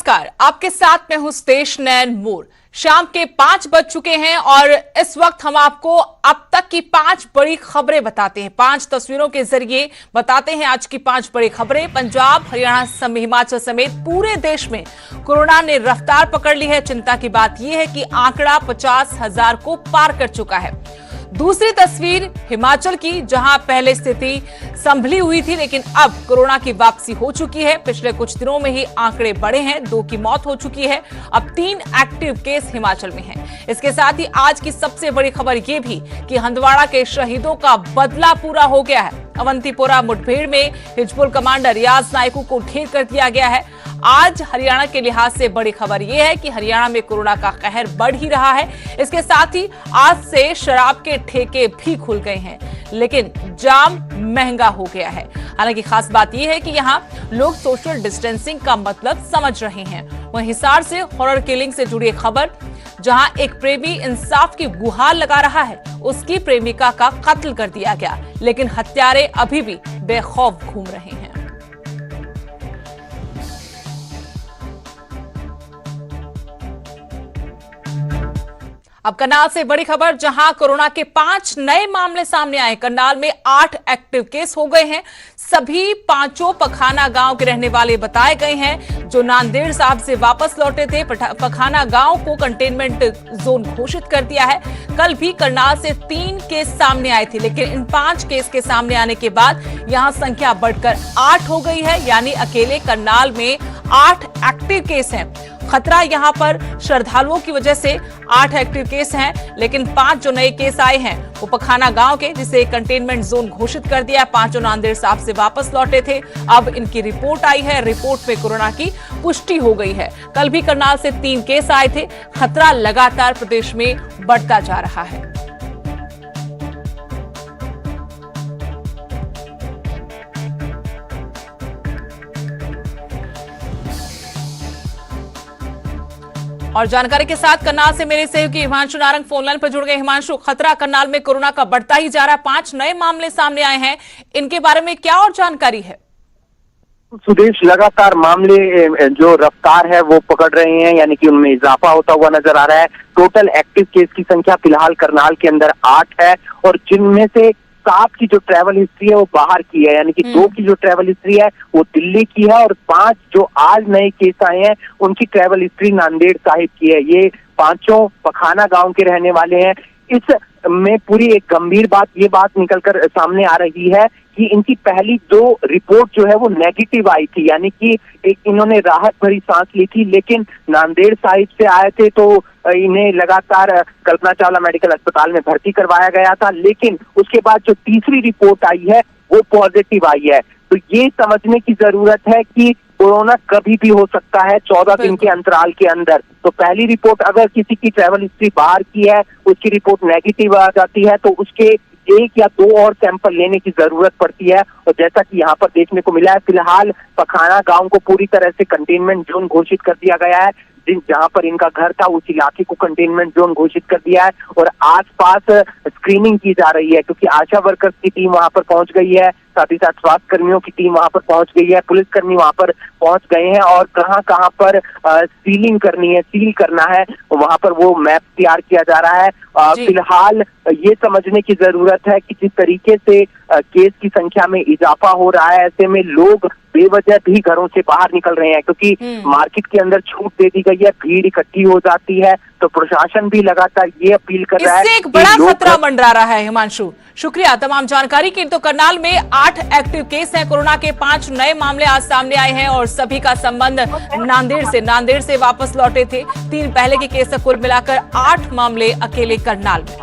नमस्कार, आपके साथ मैं हूं स्तेश नैन मोर। शाम के 5 बज चुके हैं और इस वक्त हम आपको अब तक की 5 बड़ी खबरें बताते हैं। 5 तस्वीरों के जरिए बताते हैं आज की 5 बड़ी खबरें। पंजाब, हरियाणा, हिमाचल समेत पूरे देश में कोरोना ने रफ्तार पकड़ ली है। चिंता की बात यह है कि आंकड़ा 50,000 को पार कर चुका है। दूसरी तस्वीर हिमाचल की, जहां पहले स्थिति संभली हुई थी, लेकिन अब कोरोना की वापसी हो चुकी है। पिछले कुछ दिनों में ही आंकड़े बढ़े हैं, 2 की मौत हो चुकी है। अब 3 एक्टिव केस हिमाचल में हैं। इसके साथ ही आज की सबसे बड़ी खबर यह भी कि हंदवाड़ा के शहीदों का बदला पूरा हो गया है। अवंतीपोरा मुठभेड़ में हिजबुल कमांडर रियाज नायकू को ढेर कर दिया गया है। आज हरियाणा के लिहाज से बड़ी खबर यह है कि हरियाणा में कोरोना का कहर बढ़ ही रहा है। इसके साथ ही आज से शराब के ठेके भी खुल गए हैं, लेकिन जाम महंगा हो गया है। हालांकि खास बात यह है कि यहां लोग सोशल डिस्टेंसिंग का मतलब समझ रहे हैं। वहीं हिसार से हॉरर किलिंग से जुड़ी खबर, जहां एक प्रेमी इंसाफ की गुहार लगा रहा है। उसकी प्रेमिका का कत्ल कर दिया गया, लेकिन हत्यारे अभी भी बेखौफ घूम रहे हैं। अब करनाल से बड़ी खबर, जहां कोरोना के 5 नए मामले सामने आए। करनाल में 8 एक्टिव केस हो गए हैं। सभी 5 पखाना गांव के रहने वाले बताए गए हैं, जो नांदेड़ साहब से वापस लौटे थे। पखाना गांव को कंटेनमेंट जोन घोषित कर दिया है। कल भी करनाल से 3 केस सामने आए थे, लेकिन इन 5 केस के सामने आने के बाद यहां संख्या बढ़कर 8 हो गई है। यानी अकेले करनाल में 8 एक्टिव केस हैं। खतरा यहां पर श्रद्धालुओं की वजह से 8 एक्टिव केस हैं, लेकिन 5 जो नए केस आए हैं वो पखाना गांव के, जिसे कंटेनमेंट जोन घोषित कर दिया है। 5 नांदेड़ साहब से वापस लौटे थे। अब इनकी रिपोर्ट आई है। रिपोर्ट में कोरोना की पुष्टि हो गई है। कल भी करनाल से 3 केस आए थे। खतरा लगातार प्रदेश में बढ़ता जा रहा है। और जानकारी के साथ करनाल से मेरे सहयोगी हिमांशु नारंग फोनलाइन पर जुड़ गए। हिमांशु, खतरा करनाल में कोरोना का बढ़ता ही जा रहा है। 5 नए मामले सामने आए हैं, इनके बारे में क्या और जानकारी है? सुदेश, लगातार मामले जो रफ्तार है वो पकड़ रहे हैं, यानी कि उनमें इजाफा होता हुआ नजर आ रहा है। टोटल एक्टिव केस की संख्या फिलहाल करनाल के अंदर 8 है, और जिनमें से 7 की जो ट्रैवल हिस्ट्री है वो बाहर की है, यानी कि 2 की जो ट्रैवल हिस्ट्री है वो दिल्ली की है, और 5 जो आज नए केस आए हैं उनकी ट्रैवल हिस्ट्री नांदेड़ साहिब की है। ये 5 पखाना गांव के रहने वाले हैं। इस में पूरी एक गंभीर ये बात निकलकर सामने आ रही है कि इनकी पहली 2 रिपोर्ट जो है वो नेगेटिव आई थी, यानी कि एक इन्होंने राहत भरी सांस ली थी। लेकिन नांदेड़ साहिब से आए थे तो इन्हें लगातार कल्पना चावला मेडिकल अस्पताल में भर्ती करवाया गया था, लेकिन उसके बाद जो तीसरी रिपोर्ट आई है वो पॉजिटिव आई है। तो ये समझने की जरूरत है कि कोरोना कभी भी हो सकता है 14 दिन के अंतराल के अंदर। तो पहली रिपोर्ट अगर किसी की ट्रैवल हिस्ट्री बाहर की है, उसकी रिपोर्ट नेगेटिव आ जाती है, तो उसके 1 या 2 और सैंपल लेने की जरूरत पड़ती है। और जैसा कि यहाँ पर देखने को मिला है, फिलहाल पखाना गांव को पूरी तरह से कंटेनमेंट जोन घोषित कर दिया गया है। जहां पर इनका घर था उस इलाके को कंटेनमेंट जोन घोषित कर दिया है, और आसपास स्क्रीनिंग की जा रही है, क्योंकि आशा वर्कर्स की टीम वहां पर पहुंच गई है, साथ ही साथ स्वास्थ्य कर्मियों की टीम वहां पर पहुंच गई है, पुलिसकर्मी वहां पर पहुंच गए हैं, और कहां कहां पर सीलिंग करनी है, सील करना है, वहां पर वो मैप तैयार किया जा रहा है। फिलहाल ये समझने की जरूरत है कि जिस तरीके से केस की संख्या में इजाफा हो रहा है, ऐसे में लोग बेवजह भी घरों से बाहर निकल रहे हैं, क्योंकि मार्केट के अंदर छूट दे दी गई है, भीड़ इकट्ठी हो जाती है। तो प्रशासन भी लगातार ये अपील कर रहा है। इससे एक बड़ा खतरा मंडरा रहा है। हिमांशु, शुक्रिया तमाम जानकारी के। तो करनाल में 8 एक्टिव केस हैं। कोरोना के 5 नए मामले आज सामने आए हैं, और सभी का संबंध नांदेड़ से वापस लौटे थे। 3 पहले के केस कुल मिलाकर 8 मामले अकेले करनाल में।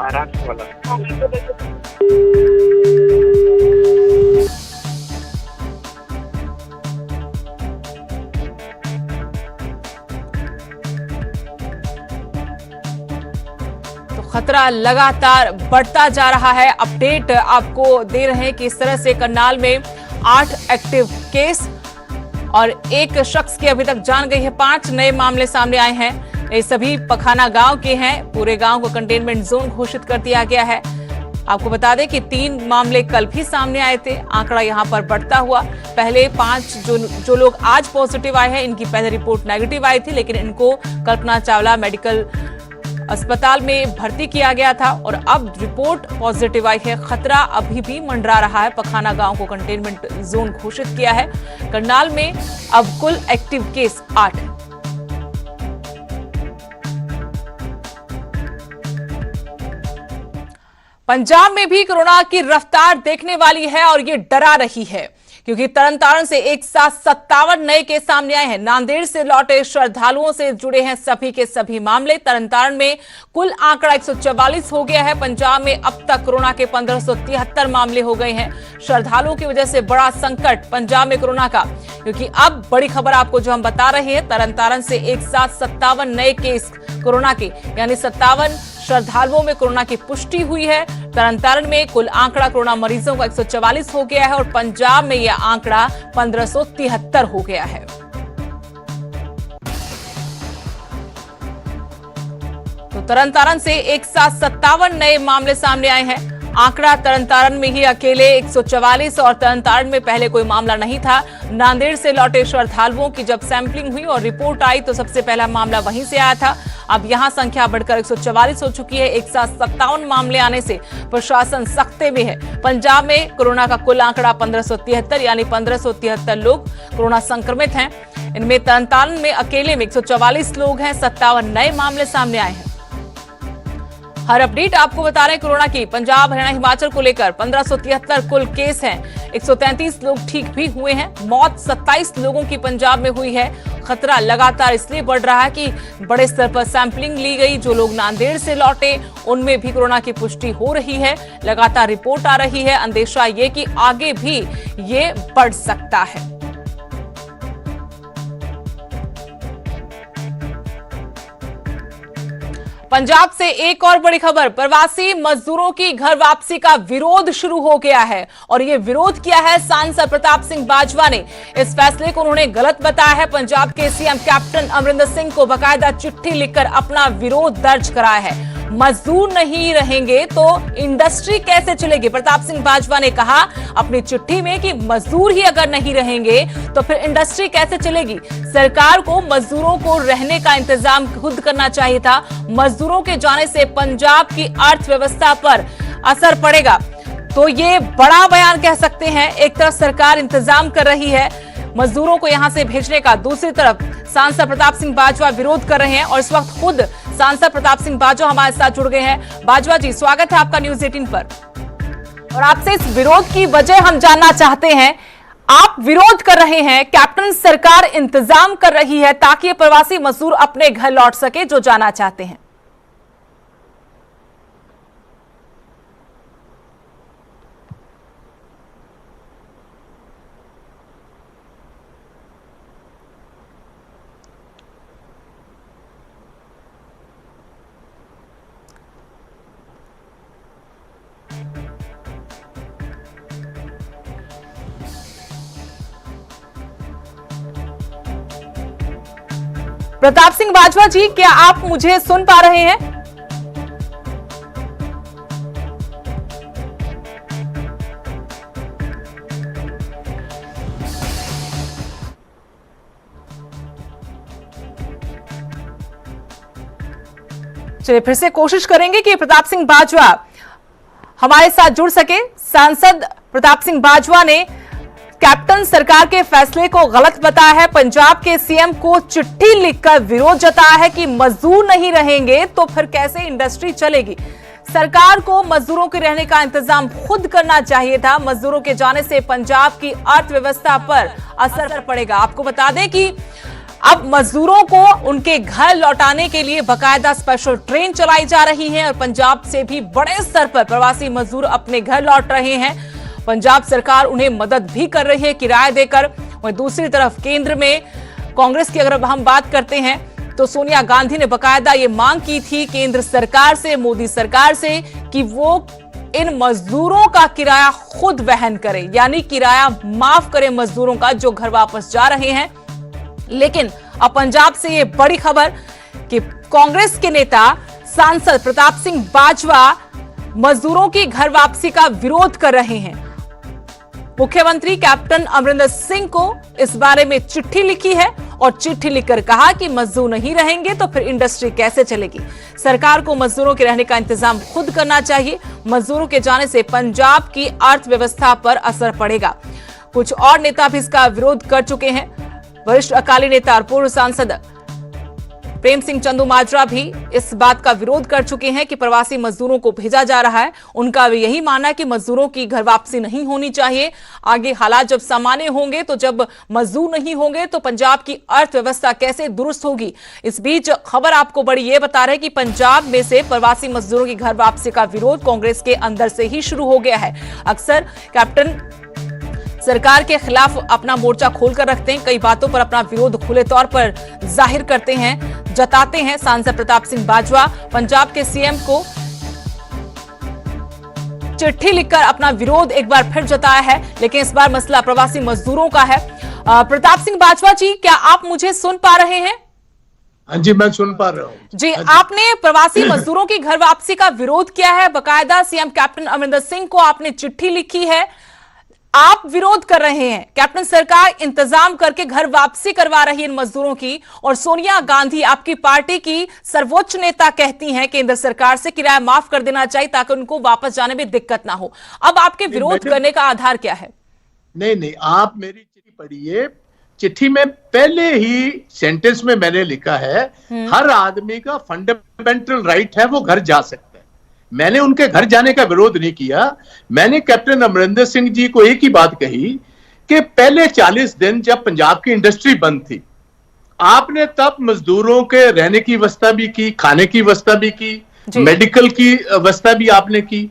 खतरा लगातार बढ़ता जा रहा है। अपडेट आपको दे रहे हैं कि इस तरह से करनाल में 8 एक्टिव केस और 1 शख्स की अभी तक जान गई है। 5 नए मामले सामने आए हैं। ये सभी पखाना गांव के हैं। पूरे गांव को कंटेनमेंट जोन घोषित कर दिया गया है। आपको बता दें कि 3 मामले कल भी सामने आए थे। आंकड़ा यहां पर बढ़ता हुआ पहले 5 जो लोग आज पॉजिटिव आए हैं, इनकी पहले रिपोर्ट नेगेटिव आई थी, लेकिन इनको कल्पना चावला मेडिकल अस्पताल में भर्ती किया गया था और अब रिपोर्ट पॉजिटिव आई है। खतरा अभी भी मंडरा रहा है। पखाना गांव को कंटेनमेंट जोन घोषित किया है। करनाल में अब कुल एक्टिव केस 8 है। पंजाब में भी कोरोना की रफ्तार देखने वाली है और ये डरा रही है, क्योंकि तरनतारण से एक साथ 57 नए केस सामने आए हैं। नांदेड़ से लौटे श्रद्धालुओं से जुड़े हैं सभी के सभी मामले। तरनतारण में कुल आंकड़ा 144 हो गया है। पंजाब में अब तक कोरोना के 1573 मामले हो गए हैं। श्रद्धालुओं की वजह से बड़ा संकट पंजाब में कोरोना का, क्योंकि अब बड़ी खबर आपको जो हम बता रहे हैं, तरनतारण से एक साथ 57 नए केस कोरोना के, यानी 57 श्रद्धालुओं में कोरोना की पुष्टि हुई है। तरनतारण में कुल आंकड़ा कोरोना मरीजों का 144 हो गया है और पंजाब में यह आंकड़ा 1573 हो गया है। तो तरनतारण से एक साथ 57 नए मामले सामने आए हैं। आंकड़ा तरनतारण में ही अकेले 144 और तरनतारण में पहले कोई मामला नहीं था। नांदेड़ से लौटे श्रद्धालुओं की जब सैंपलिंग हुई और रिपोर्ट आई तो सबसे पहला मामला वहीं से आया था। अब यहां संख्या बढ़कर 144 हो चुकी है। एक साथ 57 मामले आने से प्रशासन सख्ते में है। पंजाब में कोरोना का कुल आंकड़ा 1573, यानी 1573 लोग कोरोना संक्रमित हैं। इनमें तरनतारण में अकेले में 144 लोग हैं। 57 नए मामले सामने आए हैं। हर अपडेट आपको बता रहे हैं कोरोना की। पंजाब, हरियाणा, हिमाचल को लेकर 1573 कुल केस हैं। 133 लोग ठीक भी हुए हैं। मौत 27 लोगों की पंजाब में हुई है। खतरा लगातार इसलिए बढ़ रहा है कि बड़े स्तर पर सैंपलिंग ली गई। जो लोग नांदेड़ से लौटे उनमें भी कोरोना की पुष्टि हो रही है। लगातार रिपोर्ट आ रही है। अंदेशा ये कि आगे भी ये बढ़ सकता है। पंजाब से एक और बड़ी खबर, प्रवासी मजदूरों की घर वापसी का विरोध शुरू हो गया है और यह विरोध किया है सांसद प्रताप सिंह बाजवा ने। इस फैसले को उन्होंने गलत बताया है। पंजाब के सीएम कैप्टन अमरिंदर सिंह को बाकायदा चिट्ठी लिखकर अपना विरोध दर्ज कराया है। मजदूर नहीं रहेंगे तो इंडस्ट्री कैसे चलेगी? प्रताप सिंह बाजवा ने कहा अपनी चिट्ठी में कि मजदूर ही अगर नहीं रहेंगे तो फिर इंडस्ट्री कैसे चलेगी? सरकार को मजदूरों को रहने का इंतजाम खुद करना चाहिए था। मजदूरों के जाने से पंजाब की अर्थव्यवस्था पर असर पड़ेगा। तो ये बड़ा बयान कह सकते हैं। एक तरफ सरकार इंतजाम कर रही है मजदूरों को यहां से भेजने का, दूसरी तरफ सांसद प्रताप सिंह बाजवा विरोध कर रहे हैं और इस वक्त खुद सांसद प्रताप सिंह बाजवा हमारे साथ जुड़ गए हैं। बाजवा जी, स्वागत है आपका न्यूज़ 18 पर। और आपसे इस विरोध की वजह हम जानना चाहते हैं। आप विरोध कर रहे हैं, कैप्टन सरकार इंतजाम कर रही है ताकि प्रवासी मजदूर अपने घर लौट सके जो जाना चाहते हैं। प्रताप सिंह बाजवा जी, क्या आप मुझे सुन पा रहे हैं? चलिए फिर से कोशिश करेंगे कि प्रताप सिंह बाजवा हमारे साथ जुड़ सके। सांसद प्रताप सिंह बाजवा ने कैप्टन सरकार के फैसले को गलत बताया है। पंजाब के सीएम को चिट्ठी लिखकर विरोध जताया है कि मजदूर नहीं रहेंगे तो फिर कैसे इंडस्ट्री चलेगी? सरकार को मजदूरों के रहने का इंतजाम खुद करना चाहिए था। मजदूरों के जाने से पंजाब की अर्थव्यवस्था पर असर पड़ेगा। आपको बता दें कि अब मजदूरों को उनके घर लौटाने के लिए बाकायदा स्पेशल ट्रेन चलाई जा रही है और पंजाब से भी बड़े स्तर पर प्रवासी मजदूर अपने घर लौट रहे हैं। पंजाब सरकार उन्हें मदद भी कर रही है किराया देकर। वहीं दूसरी तरफ केंद्र में कांग्रेस की अगर हम बात करते हैं तो सोनिया गांधी ने बाकायदा ये मांग की थी केंद्र सरकार से, मोदी सरकार से, कि वो इन मजदूरों का किराया खुद वहन करे, यानी किराया माफ करे मजदूरों का जो घर वापस जा रहे हैं। लेकिन अब पंजाब से ये बड़ी खबर कि कांग्रेस के नेता सांसद प्रताप सिंह बाजवा मजदूरों की घर वापसी का विरोध कर रहे हैं। मुख्यमंत्री कैप्टन अमरिंदर सिंह को इस बारे में चिट्ठी लिखी है और चिट्ठी लिखकर कहा कि मजदूर नहीं रहेंगे तो फिर इंडस्ट्री कैसे चलेगी। सरकार को मजदूरों के रहने का इंतजाम खुद करना चाहिए। मजदूरों के जाने से पंजाब की अर्थव्यवस्था पर असर पड़ेगा। कुछ और नेता भी इसका विरोध कर चुके हैं। वरिष्ठ अकाली नेता और पूर्व सांसद प्रेम सिंह चंदूमाजरा भी इस बात का विरोध कर चुके हैं कि प्रवासी मजदूरों को भेजा जा रहा है। उनका भी यही मानना है कि मजदूरों की घर वापसी नहीं होनी चाहिए। आगे हालात जब सामान्य होंगे तो जब मजदूर नहीं होंगे तो पंजाब की अर्थव्यवस्था कैसे दुरुस्त होगी। इस बीच खबर आपको बड़ी ये बता रहे कि पंजाब में से प्रवासी मजदूरों की घर वापसी का विरोध कांग्रेस के अंदर से ही शुरू हो गया है। अक्सर कैप्टन सरकार के खिलाफ अपना मोर्चा खोलकर रखते हैं, कई बातों पर अपना विरोध खुले तौर पर जाहिर करते हैं, जताते हैं। सांसद प्रताप सिंह बाजवा पंजाब के सीएम को चिट्ठी लिखकर अपना विरोध एक बार फिर जताया है, लेकिन इस बार मसला प्रवासी मजदूरों का है। प्रताप सिंह बाजवा जी, क्या आप मुझे सुन पा रहे हैं? हाँ जी, मैं सुन पा रहा हूँ जी। आपने प्रवासी मजदूरों की घर वापसी का विरोध किया है, बकायदा सीएम कैप्टन अमरिंदर सिंह को आपने चिट्ठी लिखी है। आप विरोध कर रहे हैं, कैप्टन सरकार इंतजाम करके घर वापसी करवा रही है इन मजदूरों की, और सोनिया गांधी आपकी पार्टी की सर्वोच्च नेता कहती हैं केंद्र सरकार से किराया माफ कर देना चाहिए ताकि उनको वापस जाने में दिक्कत ना हो। अब आपके विरोध करने का आधार क्या है? नहीं, आप मेरी चिट्ठी पढ़िए। चिट्ठी में पहले ही सेंटेंस में मैंने लिखा है हर आदमी का फंडामेंटल राइट है वो घर जा सकता है। मैंने उनके घर जाने का विरोध नहीं किया। मैंने कैप्टन अमरिंदर सिंह जी को एक ही बात कही कि पहले 40 दिन जब पंजाब की इंडस्ट्री बंद थी, आपने तब मजदूरों के रहने की व्यवस्था भी की, खाने की व्यवस्था भी की, मेडिकल की व्यवस्था भी आपने की।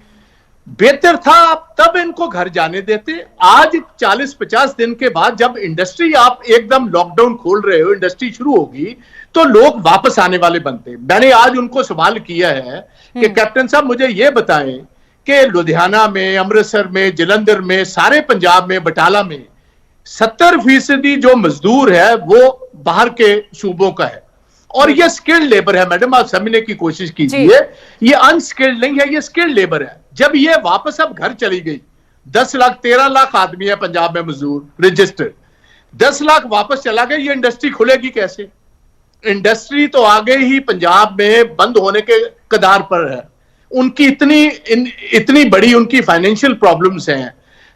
बेहतर था आप तब इनको घर जाने देते। आज 40-50 दिन के बाद जब इंडस्ट्री आप एकदम लॉकडाउन खोल रहे हो, इंडस्ट्री शुरू होगी तो लोग वापस आने वाले बनते। मैंने आज उनको सवाल किया है कि कैप्टन साहब मुझे ये बताएं कि लुधियाना में, अमृतसर में, जलंधर में, सारे पंजाब में, बटाला में 70% जो मजदूर है वो बाहर के सूबों का है और ये स्किल्ड लेबर है। मैडम, आप समझने की कोशिश कीजिए, ये अनस्किल्ड नहीं है, ये स्किल्ड लेबर है। जब ये वापस अब घर चली गई, 10 लाख 13 लाख आदमी है पंजाब में मजदूर रजिस्टर्ड, 10 लाख वापस चला गया, ये इंडस्ट्री खुलेगी कैसे? इंडस्ट्री तो आगे ही पंजाब में बंद होने के कगार पर है। उनकी इतनी बड़ी उनकी फाइनेंशियल प्रॉब्लम्स हैं।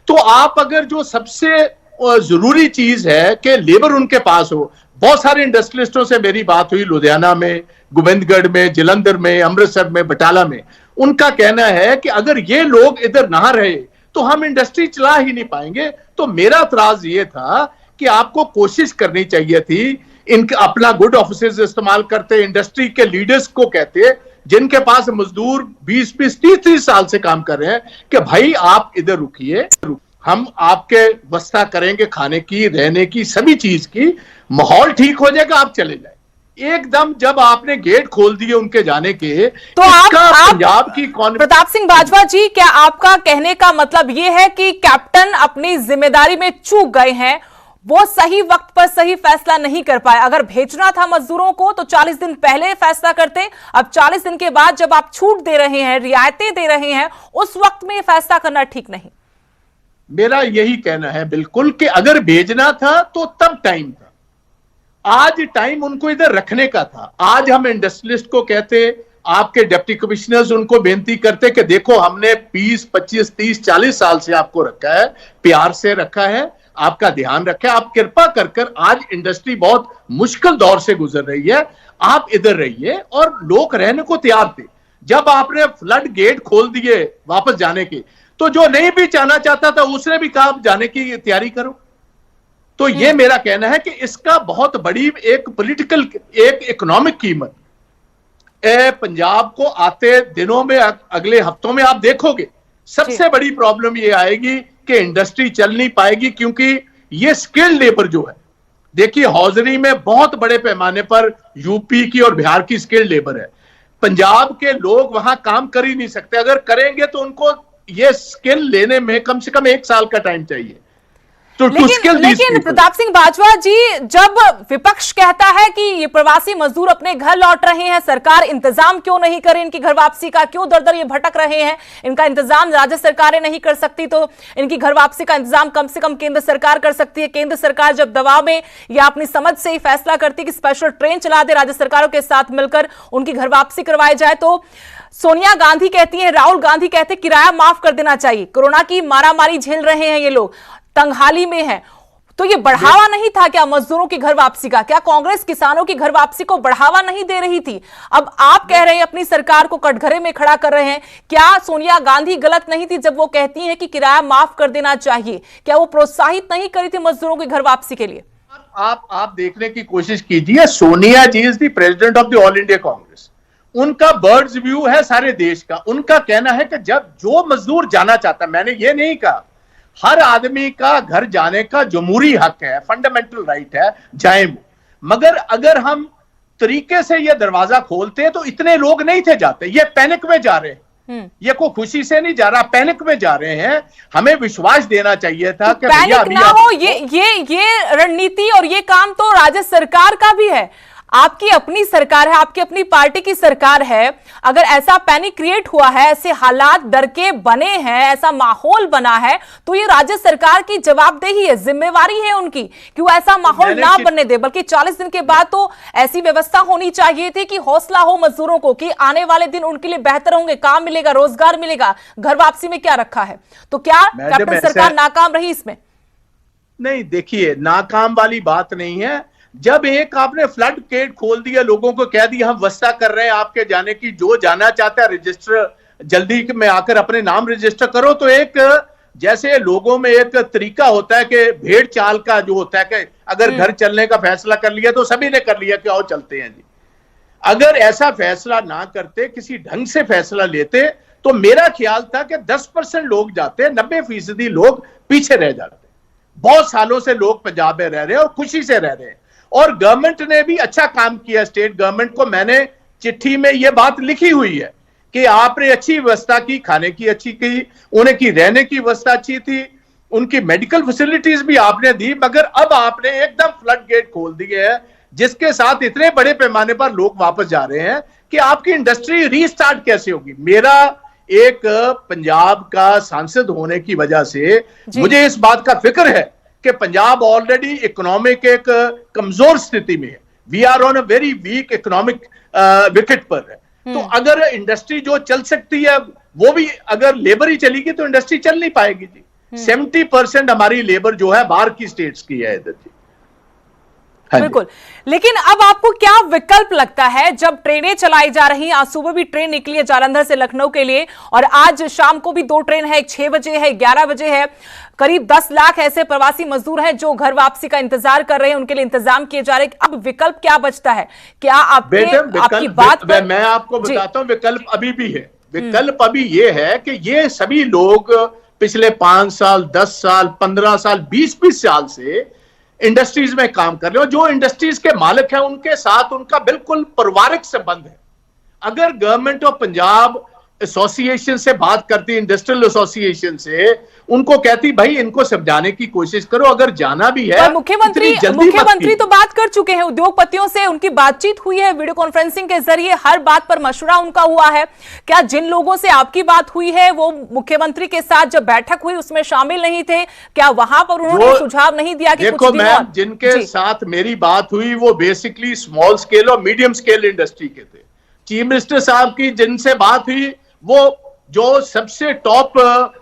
तो आप अगर जो सबसे जरूरी चीज है कि लेबर उनके पास हो, बहुत सारे इंडस्ट्रियलिस्टों से मेरी बात हुई लुधियाना में, गोविंदगढ़ में, जलंधर में, अमृतसर में, बटाला में, उनका कहना है कि अगर ये लोग इधर ना रहे तो हम इंडस्ट्री चला ही नहीं पाएंगे। तो मेरा एतराज ये था कि आपको कोशिश करनी चाहिए थी, इनका अपना गुड ऑफिसेज इस्तेमाल करते, इंडस्ट्री के लीडर्स को कहते जिनके पास मजदूर 20-20, 30-30 साल से काम कर रहे हैं कि भाई आप इधर रुकिए, हम आपके व्यवस्था करेंगे खाने की, रहने की, सभी चीज की, माहौल ठीक हो जाएगा, आप चले जाए। एकदम जब आपने गेट खोल दिए उनके जाने के, तो आप पंजाब की प्रताप सिंह बाजवा जी, क्या आपका कहने का मतलब यह है कि कैप्टन अपनी जिम्मेदारी में चूक गए हैं, वो सही वक्त पर सही फैसला नहीं कर पाए? अगर भेजना था मजदूरों को तो 40 दिन पहले फैसला करते। अब 40 दिन के बाद जब आप छूट दे रहे हैं, रियायतें दे रहे हैं, उस वक्त में फैसला करना ठीक नहीं। मेरा यही कहना है बिल्कुल कि अगर भेजना था तो तब टाइम था, आज टाइम उनको इधर रखने का था। आज हम इंडस्ट्रियलिस्ट को कहते, आपके डिप्टी कमिश्नर्स उनको बेनती करते कि देखो हमने 20, 25, 30, 40 साल से आपको रखा है, प्यार से रखा है, आपका ध्यान रखें, आप कृपा कर कर, आज इंडस्ट्री बहुत मुश्किल दौर से गुजर रही है, आप इधर रहिए। और लोग रहने को तैयार थे। जब आपने फ्लड गेट खोल दिए वापस जाने के, तो जो नहीं भी जाना चाहता था उसने भी कहा जाने की तैयारी करो। तो ये मेरा कहना है कि इसका बहुत बड़ी एक पॉलिटिकल, एक इकोनॉमिक कीमत पंजाब को आते दिनों में, अगले हफ्तों में आप देखोगे सबसे बड़ी प्रॉब्लम ये आएगी कि इंडस्ट्री चल नहीं पाएगी, क्योंकि ये स्किल्ड लेबर जो है, देखिए हौजरी में बहुत बड़े पैमाने पर यूपी की और बिहार की स्किल्ड लेबर है। पंजाब के लोग वहां काम कर ही नहीं सकते। अगर करेंगे तो उनको ये स्किल लेने में कम से कम 1 साल का टाइम चाहिए। लेकिन प्रताप सिंह बाजवा जी, जब विपक्ष कहता है कि ये प्रवासी मजदूर अपने घर लौट रहे हैं, सरकार इंतजाम क्यों नहीं करे इनकी घर वापसी का, क्यों दर दर ये भटक रहे हैं, इनका इंतजाम राज्य सरकारें नहीं कर सकती तो इनकी घर वापसी का इंतजाम कम से कम केंद्र सरकार कर सकती है। केंद्र सरकार जब दबाव में या अपनी समझ से ही फैसला करती है कि स्पेशल ट्रेन चला दे, राज्य सरकारों के साथ मिलकर उनकी घर वापसी करवाई जाए, तो सोनिया गांधी कहती है, राहुल गांधी कहते हैं किराया माफ कर देना चाहिए। कोरोना की मारामारी झेल रहे हैं ये लोग, तंगहाली में हैं, तो ये बढ़ावा नहीं था क्या मजदूरों की घर वापसी का? क्या कांग्रेस किसानों की घर वापसी को बढ़ावा नहीं दे रही थी? अब आप कह रहे हैं अपनी सरकार को कटघरे में खड़ा कर रहे हैं, क्या सोनिया गांधी गलत नहीं थी जब वो कहती हैं कि किराया माफ कर देना चाहिए? क्या वो प्रोत्साहित नहीं करी थी मजदूरों की घर वापसी के लिए? आप देखने की कोशिश कीजिए, Sonia ji is the president of the All India Congress, उनका बर्ड्स व्यू है सारे देश का। उनका कहना है कि जब जो मजदूर जाना चाहता है, मैंने ये नहीं कहा, हर आदमी का घर जाने का जमहूरी हक है, फंडामेंटल राइट है, जाए वो, मगर अगर हम तरीके से ये दरवाजा खोलते तो इतने लोग नहीं थे जाते। ये पैनिक में जा रहे हैं, ये कोई खुशी से नहीं जा रहा, पैनिक में जा रहे हैं। हमें विश्वास देना चाहिए था कि पैनिक ना हो, ये रणनीति और ये काम तो राज्य सरकार का भी है, आपकी अपनी सरकार है, आपकी अपनी पार्टी की सरकार है। अगर ऐसा पैनिक क्रिएट हुआ है, ऐसे हालात डर के बने हैं, ऐसा माहौल बना है, तो ये राज्य सरकार की जवाबदेही है, जिम्मेवारी है उनकी कि वो ऐसा माहौल ना बनने दे। बल्कि 40 दिन के बाद तो ऐसी व्यवस्था होनी चाहिए थी कि हौसला हो मजदूरों को कि आने वाले दिन उनके लिए बेहतर होंगे, काम मिलेगा, रोजगार मिलेगा। घर वापसी में क्या रखा है? तो क्या कैप्टन सरकार नाकाम रही इसमें? नहीं, देखिए, नाकाम वाली बात नहीं है। जब एक आपने फ्लड गेट खोल दिया, लोगों को कह दिया हम व्यवस्था कर रहे हैं आपके जाने की, जो जाना चाहता है रजिस्टर जल्दी में आकर अपने नाम रजिस्टर करो, तो एक जैसे लोगों में एक तरीका होता है कि भेड़ चाल का जो होता है कि अगर घर चलने का फैसला कर लिया तो सभी ने कर लिया कि आओ चलते हैं जी। अगर ऐसा फैसला ना करते, किसी ढंग से फैसला लेते, तो मेरा ख्याल था कि 10% लोग जाते, 90% लोग पीछे रह जाते। बहुत सालों से लोग पंजाब में रह रहे हैं और खुशी से रह रहे हैं, और गवर्नमेंट ने भी अच्छा काम किया। स्टेट गवर्नमेंट को मैंने चिट्ठी में यह बात लिखी हुई है कि आपने अच्छी व्यवस्था की, खाने की अच्छी की, उन्हें की रहने की व्यवस्था अच्छी थी, उनकी मेडिकल फैसिलिटीज भी आपने दी, मगर अब आपने एकदम फ्लड गेट खोल दिए हैं, जिसके साथ इतने बड़े पैमाने पर लोग वापस जा रहे हैं कि आपकी इंडस्ट्री रीस्टार्ट कैसे होगी? मेरा एक पंजाब का सांसद होने की वजह से मुझे इस बात का फिक्र है कि पंजाब ऑलरेडी इकोनॉमिक एक कमजोर स्थिति में है। We are on a very weak economic wicket पर है। तो अगर इंडस्ट्री जो चल सकती है, वो भी अगर लेबर ही चलेगी तो इंडस्ट्री चल नहीं पाएगी जी। 70% हमारी लेबर जो है बाहर की स्टेट्स की है इधर जी। बिल्कुल, लेकिन अब आपको क्या विकल्प लगता है जब ट्रेनें चलाई जा रही हैं? आज सुबह भी ट्रेन निकली है जालंधर से लखनऊ के लिए, और आज शाम को भी 2 ट्रेन है, एक 6 बजे है, 11 बजे है। करीब 10 लाख ऐसे प्रवासी मजदूर हैं जो घर वापसी का इंतजार कर रहे हैं, उनके लिए इंतजाम किए जा रहे हैं। अब विकल्प क्या बचता है? क्या आपकी बात पर... मैं आपको बताता हूं, विकल्प अभी भी है। विकल्प अभी ये है कि ये सभी लोग पिछले 5 साल, 10 साल, 15 साल, 20-20 साल से इंडस्ट्रीज में काम कर रहे हो। जो इंडस्ट्रीज के मालिक हैं उनके साथ उनका बिल्कुल पारिवारिक संबंध है। अगर गवर्नमेंट ऑफ पंजाब एसोसिएशन से बात करती, इंडस्ट्रियल एसोसिएशन से, उनको कहती भाई इनको समझाने की कोशिश करो, अगर जाना भी है। मुख्यमंत्री तो बात कर चुके हैं उद्योगपतियों से, उनकी बातचीत हुई है वीडियो कॉन्फ्रेंसिंग के जरिए, हर बात पर मशवरा उनका हुआ है। क्या जिन लोगों से आपकी बात हुई है वो मुख्यमंत्री के साथ जब बैठक हुई उसमें शामिल नहीं थे? क्या वहां पर उन्होंने सुझाव नहीं दिया कि देखो मैम, जिनके साथ मेरी बात हुई वो बेसिकली स्मॉल स्केल और मीडियम स्केल इंडस्ट्री के थे। चीफ मिनिस्टर साहब की जिनसे बात हुई वो जो सबसे टॉप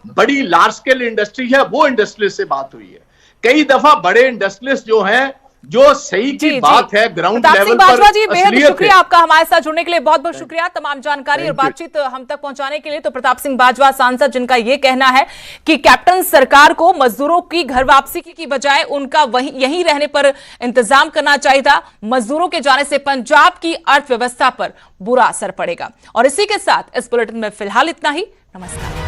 बड़ी लार्ज स्केल इंडस्ट्री है, वो इंडस्ट्रियलिस्ट से बात हुई है। कई दफा बड़े इंडस्ट्रियलिस्ट जो हैं, जो सही की बात है ग्राउंड लेवल पर। जी, बेहद शुक्रिया आपका हमारे साथ जुड़ने के लिए, बहुत बहुत शुक्रिया तमाम जानकारी और बातचीत हम तक पहुंचाने के लिए। तो प्रताप सिंह बाजवा सांसद, जिनका यह कहना है कि कैप्टन सरकार को मजदूरों की घर वापसी की बजाय उनका यहीं रहने पर इंतजाम करना चाहिए था। मजदूरों के जाने से पंजाब की अर्थव्यवस्था पर बुरा असर पड़ेगा। और इसी के साथ इस बुलेटिन में फिलहाल इतना ही। नमस्कार।